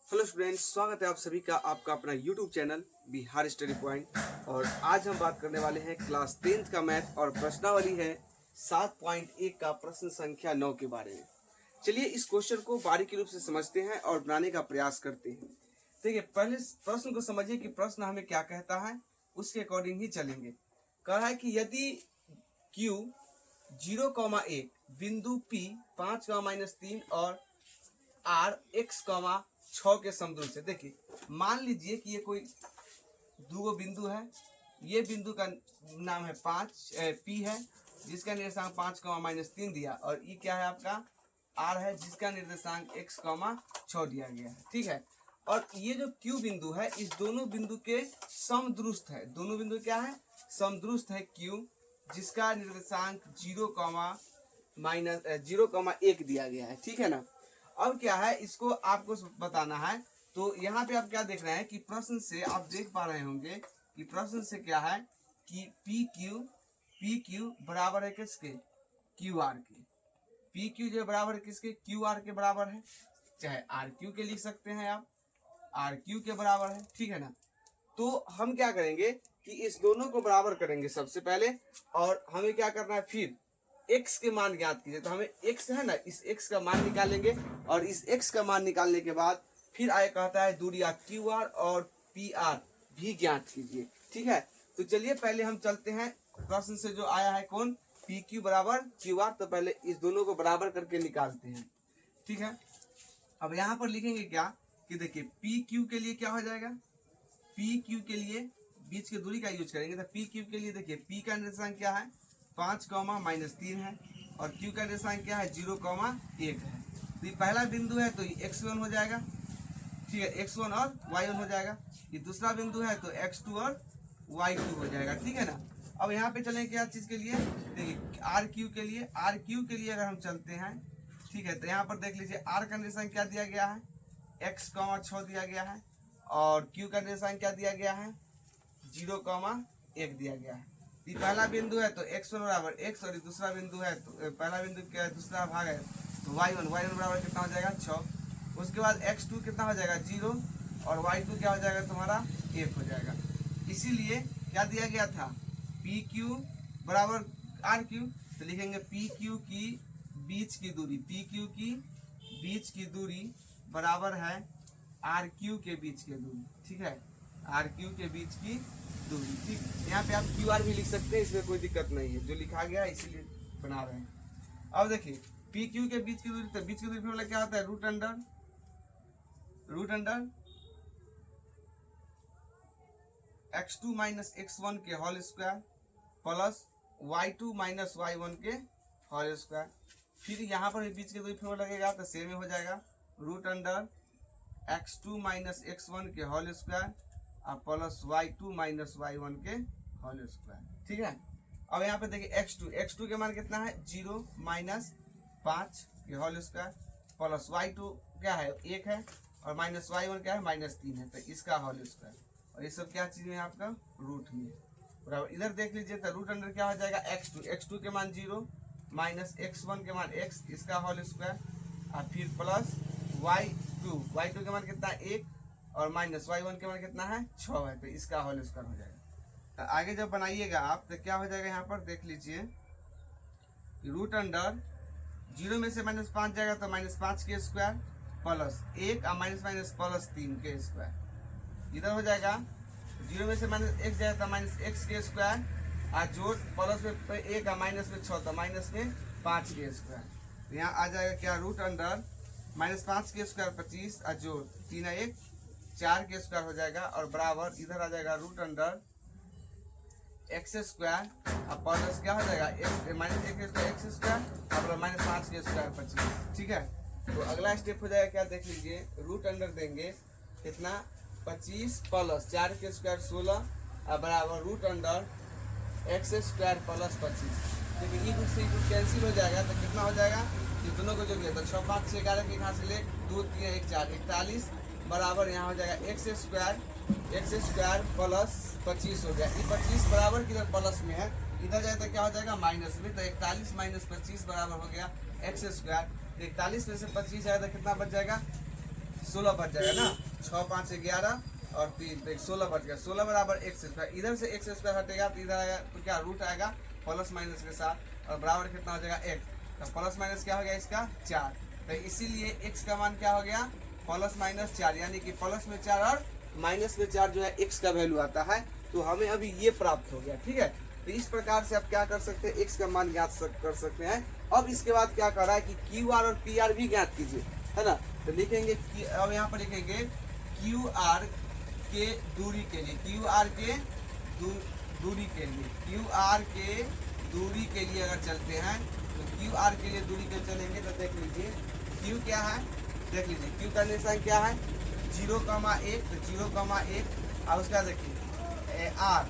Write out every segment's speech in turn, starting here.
Hello students, स्वागत है आप सभी का आपका अपना YouTube channel Bihar study point. और आज हम बात करने वाले हैं क्लास 10th का मैथ और प्रश्नावली है 7.1 का प्रश्न संख्या 9 के बारे में। चलिए इस क्वेश्चन को बारीकी रूप से समझते हैं और बनाने का प्रयास करते हैं। देखिए, पहले प्रश्न को समझिए कि प्रश्न हमें क्या कहता है, उसके अकॉर्डिंग ही चलेंगे। कह रहा है कि यदि Q 0,1 बिंदु P 5,-3 और R x, 6 के समदूर से। देखिए, मान लीजिए कि ये कोई दो बिंदु है। ये बिंदु का नाम है P है, जिसका निर्देशांक 5,-3 दिया, और E क्या है आपका R है, जिसका निर्देशांक x, 6 दिया गया है। ठीक है, और ये जो Q बिंदु है, इस दोनों बिंदु के समदुरुस्त है। दोनों बिंदु क्या है? समदुरुस्त है Q, जिसका निर्देशांक 0,1 दिया गया है। ठीक है ना। अब क्या है, इसको आपको बताना है। तो यहाँ पे आप क्या देख रहे हैं कि प्रश्न से आप देख पा रहे होंगे कि प्रश्न से क्या है कि पी क्यू बराबर है किसके? क्यू आर के। पी क्यू जो बराबर है किसके? क्यू आर के बराबर है। चाहे आर क्यू के लिख सकते हैं आप, आर क्यू के बराबर है। ठीक है ना। तो हम क्या करेंगे कि इस दोनों को बराबर करेंगे सबसे पहले, और हमें क्या करना है, फिर x के मान ज्ञात कीजिए। तो हमें x है ना, इस x का मान निकालेंगे, और इस x का मान निकालने के बाद फिर आगे कहता है दूरियां QR और PR भी ज्ञात कीजिए। ठीक है, तो चलिए पहले हम चलते हैं प्रश्न से जो आया है, कौन? PQ बराबर QR। तो पहले इस दोनों को बराबर करके निकालते हैं। ठीक है, अब यहाँ पर लिखेंगे क्या कि देखिए PQ के लिए क्या हो जाएगा, PQ के लिए बीच की दूरी का यूज करेंगे। तो PQ के लिए देखिए, P का निर्देशांक क्या है? 5,-3 है, और Q का निर्देशांक क्या है? 0,1 है। तो ये पहला बिंदु है तो ये x1 हो जाएगा। ठीक है, x1 और y1 हो जाएगा। ये दूसरा बिंदु है तो x2 और y2 हो जाएगा। ठीक है ना। अब यहाँ पे चलेंगे क्या चीज के लिए? देखिए RQ के लिए, RQ के लिए अगर हम चलते हैं, ठीक है, तो यहाँ पर देख लीजिए R का निर्देशांक क्या दिया गया है? x, 6 दिया गया है, और Q का निर्देशांक क्या दिया गया है? 0,1 दिया गया है। ये पहला बिंदु है तो x1 बराबर x, और दूसरा बिंदु है तो पहला बिंदु क्या है, दूसरा भाग है तो y1 बराबर कितना हो जाएगा? 6। उसके बाद x2 कितना हो जाएगा? 0, और y2 क्या हो जाएगा तुम्हारा? 1 हो जाएगा। इसीलिए क्या दिया गया था? PQ बराबर RQ। तो लिखेंगे PQ की बीच की दूरी, PQ की बीच की दूरी बराबर है RQ के बीच की दूरी। ठीक है, RQ के बीच की दूरी। ठीक, यहाँ पे आप QR भी लिख सकते हैं, इसमें कोई दिक्कत नहीं है, जो लिखा गया है इसीलिए बना रहे हैं। अब देखिए PQ के बीच की दूरी, तो बीच की दूरी फॉर्मूला क्या होता है? Root under x2 minus x1 के whole square plus y2 minus y1 के होल स्क्वायर। फिर यहाँ पर बीच की दूरी फॉर्मूला लगेगा तो सेम हो जाएगा, root under x2 minus x1 के होल स्क्वायर और प्लस y2 माइनस y1 के होल स्क्वायर। ठीक है, अब यहाँ पे देखिए x2 के मान कितना है? 0 माइनस 5 के होल स्क्वायर प्लस y2 क्या है? 1 है, और माइनस y1 क्या है? -3 है, तो इसका होल स्क्वायर। और ये सब क्या चीज में आपका? रूट में। बराबर इधर देख लीजिए, तो रूट अंडर क्या हो जाएगा? x2 के मान 0 माइनस x1 के मान x, इसका होल स्क्वायर, और फिर प्लस y2 के मान कितना है? 1, और माइनस y1 के मान कितना है? 6 है, तो इसका होल स्क्वायर हो जाएगा। तो आगे जब बनाइएगा आप तो क्या हो जाएगा? यहाँ पर देख लीजिए, रूट अंडर 0 में से -5 जाएगा तो -5 के स्क्वायर प्लस 1 और माइनस प्लस 3 के स्क्वायर। इधर हो जाएगा 0 में से -x जाएगा तो -x के स्क्वायर, और जोड़ प्लस में 1 और माइनस में 6 तो माइनस में 5 के स्क्वायर। तो यहाँ आ जाएगा क्या? रूट अंडर -5 के स्क्वायर 25, और जोड़ 3 और 1 4 के स्क्वायर हो जाएगा, और बराबर इधर आ जाएगा रूट अंडर x स्क्वायर और प्लस क्या हो जाएगा? x स्क्वायर और -5 के स्क्वायर 25। ठीक है, तो अगला स्टेप हो जाएगा क्या? देख लीजिए, रूट अंडर देंगे कितना? 25 प्लस 4 के स्क्वायर 16 और बराबर root under x square plus 25। देखिए ये कुछ से कैंसिल हो जाएगा, तो कितना हो जाएगा? ये दोनों को जो किया तो 6, 5, 6, 11 के यहाँ से ले 2, 3, 1, 4, 41 बराबर यहाँ हो जाएगा x स्क्वायर प्लस 25 हो गया। ये 25 बराबर किधर? प्लस में है, इधर जाए तो क्या हो जाएगा? माइनस में। तो 41 माइनस 25 बराबर हो गया x स्क्वायर। 41 में से 25 जाएगा तो कितना बच जाएगा? 16 बच जाएगा ना, 6 5 11 और 3 तो 16 बच गया, 16 बराबर एक्स स्क्वायर, इधर से एक्स स्क्वायर हटेगा तो इधर आएगा तो क्या रूट आएगा प्लस माइनस के साथ, और बराबर कितना हो जाएगा एक्स, तो प्लस माइनस क्या हो गया इसका 4, तो इसीलिए एक्स का मान क्या हो गया प्लस माइनस 4, यानी कि प्लस में 4 और माइनस में 4 जो है एक्स का वैल्यू आता है, तो हमें अभी ये प्राप्त हो गया। ठीक है, तो इस प्रकार से आप क्या कर सकते हैं, एक्स का मान ज्ञात कर सकते हैं। अब इसके बाद क्या कर रहा है कि क्यू आर और पी आर भी ज्ञात कीजिए, है ना, तो लिखेंगे अब यहाँ पर लिखेंगे क्यू आर के दूरी के लिए, क्यू आर के दूरी के लिए, क्यू आर के दूरी के लिए अगर चलते हैं तो क्यू आर के लिए दूरी के चलेंगे तो देख लीजिए क्यू क्या है, देख लीजिए क्यू का निशान क्या है 0,1, तो 0,1 और उसका देखिए आर,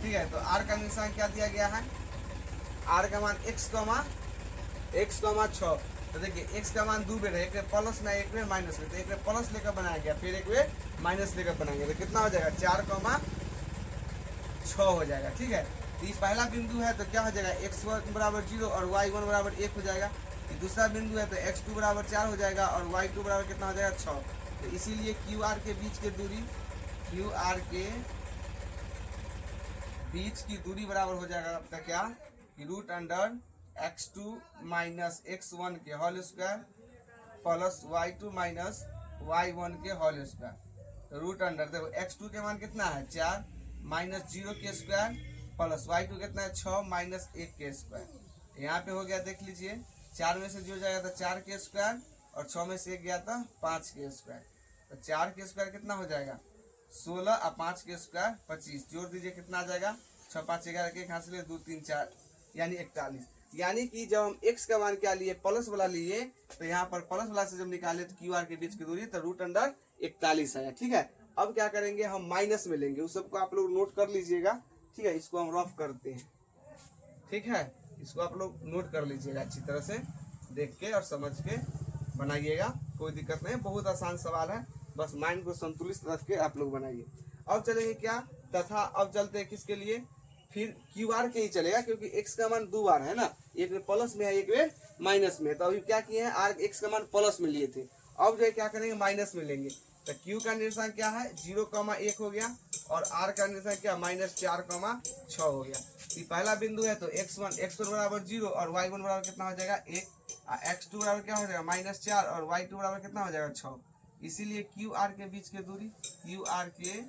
ठीक है, तो आर का निशान क्या दिया गया है, आर का मान x, 6, तो देखिए x का मान 2 बेर है, एक बेर प्लस में एक बेर माइनस में, तो एक बेर प्लस लेकर बनाया गया फिर एक बेर माइनस लेकर बनाएंगे, तो कितना हो जाएगा 4,6 हो जाएगा। ठीक है, तो ये पहला बिंदु है तो क्या हो जाएगा x1 बराबर 0 और y1 बराबर 1 हो जाएगा, दूसरा बिंदु है तो x2 बराबर 4 हो जाएगा और y2 बराबर कितना हो जाएगा 6, तो इसीलिए क्यू आर के बीच की दूरी, क्यू आर के बीच की दूरी बराबर हो जाएगा आपका क्या कि root under x2 minus x1 के whole square plus y2 minus y1 के होल स्क्वायर, तो रूट अंडर देखो x2 के मान कितना है 4 माइनस 0 के स्क्वायर प्लस y2 कितना है 6 माइनस 1 के स्क्वायर, यहाँ पे हो गया देख लीजिए 4 में से जो जाएगा तो 4 के स्क्वायर और 6 में से 1 गया था 5 के स्क्वायर, तो 4 के स्क्वायर कितना हो जाएगा 16 और 5 के स्क्वायर 25, जोड़ दीजिए कितना आ जाएगा 6 5 11 के हाथ से 2 3 4 यानी 41, यानी कि जब हम x का मान क्या लिए प्लस वाला लिए तो यहाँ पर प्लस वाला से जब निकाले तो क्यू आर के बीच की दूरी तो रूट अंडर 41 आया। ठीक है, अब क्या करेंगे हम माइनस में लेंगे, उस सबको आप लोग नोट कर लीजिएगा। ठीक है, इसको हम रफ करते हैं। ठीक है, इसको आप लोग नोट कर लीजिएगा अच्छी तरह से देख के और समझ के बनाइएगा, कोई दिक्कत नहीं, बहुत आसान सवाल है, बस माइंड को संतुलित रख के आप लोग बनाइए। अब चलेंगे क्या तथा अब चलते हैं किसके लिए, फिर क्यू आर के ही चलेगा क्योंकि x का मान 2 बार है ना, एक में प्लस में है एक में माइनस में, तो अभी क्या किए हैं आर x का मान प्लस में लिए थे, अब जो है क्या करेंगे माइनस में लेंगे, तो q का निशान क्या है 0,1 हो गया और r का निशान क्या -4,6 हो गया, ये पहला बिंदु है तो x1 बराबर 0 और y1 बराबर कितना हो जाएगा 1, x2 बराबर क्या हो जाएगा -4 और y2 बराबर कितना हो जाएगा 6, इसीलिए क्यू आर के बीच की दूरी, क्यू आर के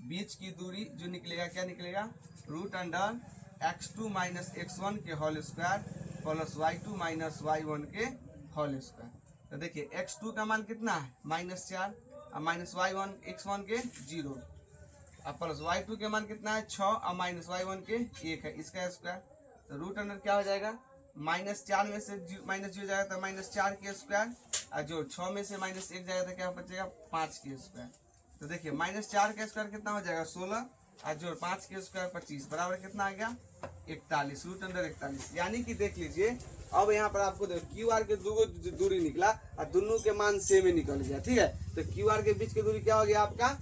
बीच की दूरी जो निकलेगा क्या निकलेगा root under x2 minus x1 के whole square plus y2 minus y1 के होल स्क्वायर, तो देखिए x2 का मान कितना है -4 और माइनस y1 x1 के 0 और प्लस y2 के मान कितना है 6 और माइनस y1 के 1 है, इसका स्क्वायर, तो रूट अंडर क्या हो जाएगा -4 में से माइनस 0 जाएगा तो -4 के स्क्वायर और जो 6 में से -1 जाएगा तो क्या बचेगा 5 के स्क्वायर, तो देखिए -4 का स्क्वायर कितना हो जाएगा 16 और जो 5 के स्क्वायर 25 बराबर कितना आ गया 41, रूट अंडर 41, यानी कि देख लीजिए अब यहाँ पर आपको देखो क्यू आर के दूरी निकला और दोनों के मान सेम ही निकल गया। ठीक है, तो क्यू आर के बीच की दूरी क्या हो गया आपका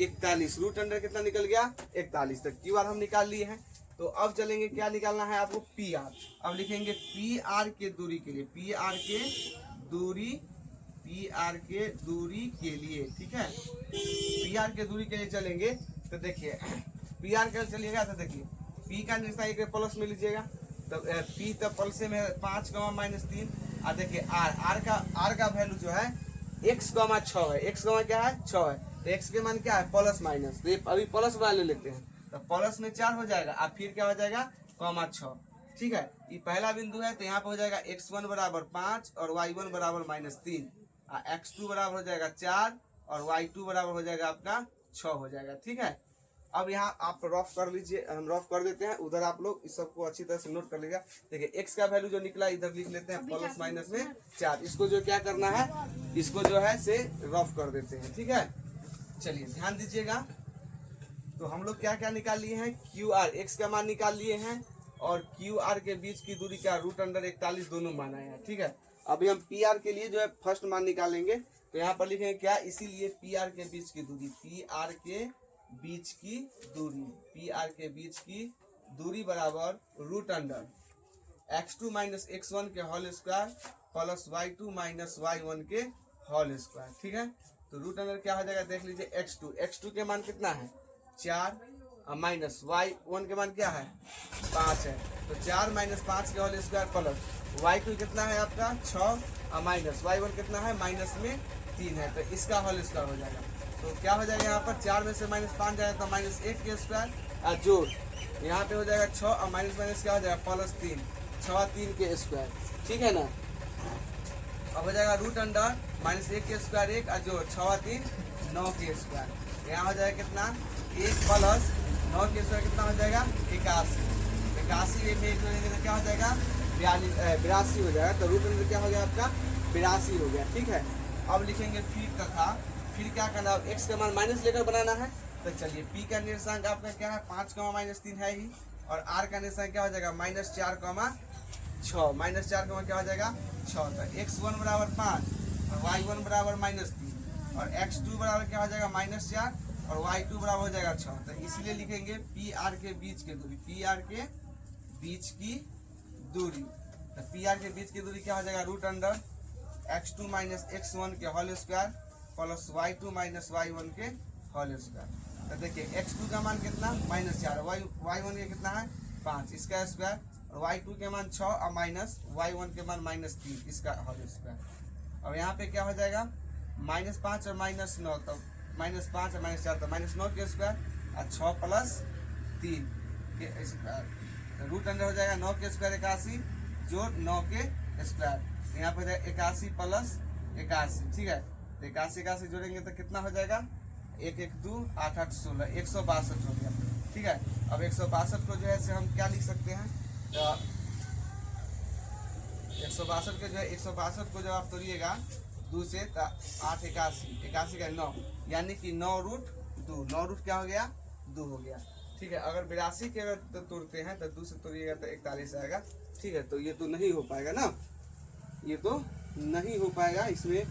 41, रूट अंडर कितना निकल गया 41, तो क्यू आर हम निकाल लिए हैं। तो अब चलेंगे क्या निकालना है आपको पी आर, अब लिखेंगे पी आर के दूरी के लिए, पी आर के दूरी के लिए। ठीक है, पी आर के दूरी के लिए चलेंगे तो देखिए पी आर के चलिएगा तो देखिए पी का निशान एक प्लस में लीजिएगा, तो पी तो प्लस में 5 -3 और देखिए आर का वैल्यू जो है x,6 है, x का क्या है 6 है, तो x के मान क्या है प्लस माइनस, तो अभी प्लस वाला ले लेते हैं तो प्लस में 4 हो जाएगा और फिर क्या हो जाएगा 6। ठीक है, ये पहला बिंदु है तो यहाँ पे हो जाएगा x1 बराबर 5 और y1 बराबर -3 और x2 बराबर हो जाएगा 4 और y2 बराबर हो जाएगा आपका 6 हो जाएगा। ठीक है, अब यहाँ आप रफ कर लीजिए, हम रफ कर देते हैं, उधर आप लोग इस सबको अच्छी तरह से नोट कर लीजिएगा। देखिए x का वैल्यू जो निकला इधर लिख लेते हैं प्लस माइनस में 4, इसको जो क्या करना है इसको जो है से रफ कर देते हैं। ठीक है, चलिए ध्यान दीजिएगा, तो हम लोग क्या क्या निकाल लिए हैं क्यू आर x का मान निकाल लिए हैं और क्यू आर के बीच की दूरी क्या रूट अंडर 41 दोनों मान आया है। ठीक है, अभी हम पी आर के लिए जो है फर्स्ट मान निकालेंगे, तो यहाँ पर लिखेंगे क्या इसीलिए पी आर के बीच की दूरी, पी आर के बीच की दूरी, पी आर के बीच की दूरी बराबर root under x2 minus x1 के whole square plus y2 minus y1 के होल स्क्वायर। ठीक है, तो रूट अंडर क्या हो जाएगा देख लीजिए x2 के मान कितना है 4 माइनस y1 के मान क्या है 5 है, तो 4 माइनस 5 के होल स्क्वायर प्लस y2 कितना है आपका 6 माइनस y1 कितना है माइनस में 3 है, तो इसका होल स्क्वायर हो जाएगा। तो क्या हो जाएगा यहाँ पर 4 में से माइनस 5 जाएगा तो माइनस 8 के स्क्वायर जोड़ यहाँ पे हो जाएगा 6 और माइनस माइनस क्या हो जाएगा प्लस 3 6 3 के स्क्वायर। ठीक है ना, अब हो जाएगा रूट अंडर माइनस 1 के स्क्वायर 1 और जो 6 3 9 के स्क्वायर। यहाँ हो जाएगा कितना 1 प्लस 9 के स्क्वायर कितना हो जाएगा 81 में 1 जोड़ेंगे तो क्या हो जाएगा 82 हो जाएगा। तो रूट अंडर क्या हो गया आपका 82 हो गया। ठीक है, अब लिखेंगे फिर क्या करना है x का मान माइनस लेकर बनाना है। तो चलिए p का निर्देशांक आपका क्या है 5 माइनस 3 है ही, और r का निर्देशांक क्या हो जाएगा माइनस 4 माइनस 4 क्या हो जाएगा 6। तो x1 बराबर 5 और y1 बराबर माइनस 3 और x2 बराबर क्या हो जाएगा माइनस 4 और y2 बराबर हो जाएगा 6। तो इसलिए लिखेंगे पी आर के बीच की दूरी, पी आर के बीच की दूरी, तो पी आर के बीच की दूरी क्या हो जाएगा root under x2 minus x1 के whole square plus y2 minus y1 के होल स्क्वायर। तो देखिए x2 का मान कितना माइनस 4, y1 के कितना है 5 इसका स्क्वायर, और y2 के मान 6 और माइनस y1 के मान माइनस 3 इसका होल स्क्वायर। अब यहाँ पे क्या हो जाएगा माइनस 5 और माइनस 9, तो माइनस 5 और माइनस 4 तो माइनस 9 के स्क्वायर और 6 प्लस 3 के स्क्वायर। तो रूट अंडर हो जाएगा 9 के स्क्वायर 81 जो 9 के स्क्वायर, यहाँ पे 81 प्लस 81। ठीक है, तो 81 जोड़ेंगे तो कितना हो जाएगा 1 1 2 8 8 16 162 हो गया। ठीक है, अब 162 को जो है से हम क्या लिख सकते हैं, तो 162 के जो है 162 को जब आप तोड़िएगा 2 से तो 8 81 का 9 यानी कि 9 रूट 2, 9 रूट क्या हो गया 2 हो गया। ठीक है, अगर 82 के अगर तोड़ते हैं तो 2 से तोड़िएगा तो 41 आएगा। ठीक है, तो ये तो नहीं हो पाएगा ना, ये तो नहीं हो पाएगा, इसमें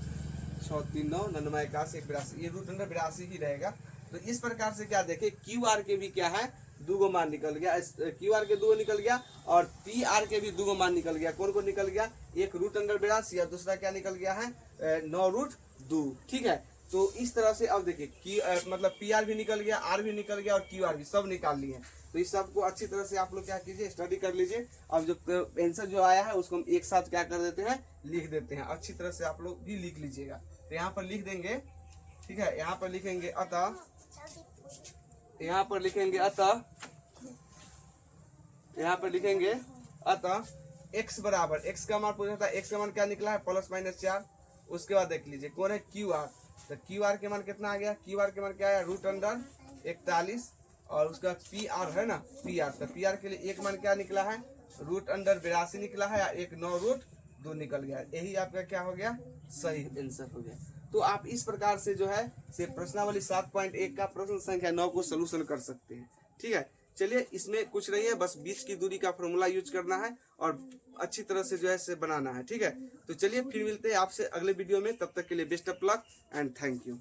6 3 9 99 81 82 ये रूट अंडर 82 ही रहेगा। तो इस प्रकार से क्या देखें क्यू आर के भी क्या है 2 गो मान निकल गया, क्यू आर के 2 निकल गया और पी आर के भी 2 गो मान निकल गया। कौन को निकल गया, एक रूट अंडर 82 और दूसरा क्या निकल गया है 9 रूट 2। ठीक है, तो इस तरह से अब देखिए मतलब पी आर भी निकल गया, आर भी निकल गया और क्यू आर भी सब निकाल लिए। तो इस सबको अच्छी तरह से आप लोग क्या कीजिए स्टडी कर लीजिए। अब जो आंसर जो आया है उसको हम एक साथ क्या कर देते हैं लिख देते हैं, अच्छी तरह से आप लोग भी लिख लीजिएगा। तो यहाँ पर लिख देंगे, ठीक है, यहाँ पर लिखेंगे अतः, यहाँ पर लिखेंगे अतः, यहाँ पर लिखेंगे अतः x बराबर, x का मान पूछा था, x का मान क्या निकला है प्लस माइनस 4। उसके बाद देख लीजिए कौन है क्यू आर, तो क्यू आर के मान कितना आ गया, क्यू आर के मान क्या है रूट अंडर 41 और उसका पी आर है ना पी आर, तो पी आर के लिए एक मान क्या निकला है रूट अंडर 82 निकला है, एक 9 रूट 2 निकल गया। यही आपका क्या हो गया सही आंसर हो गया। तो आप इस प्रकार से जो है से प्रश्नावली 7.1 का प्रश्न संख्या 9 को सोल्यूशन कर सकते हैं। ठीक है, चलिए इसमें कुछ नहीं है, बस बीच की दूरी का फॉर्मूला यूज करना है और अच्छी तरह से जो है से बनाना है। ठीक है, तो चलिए फिर मिलते हैं आपसे अगले वीडियो में, तब तक के लिए best of luck and thank you.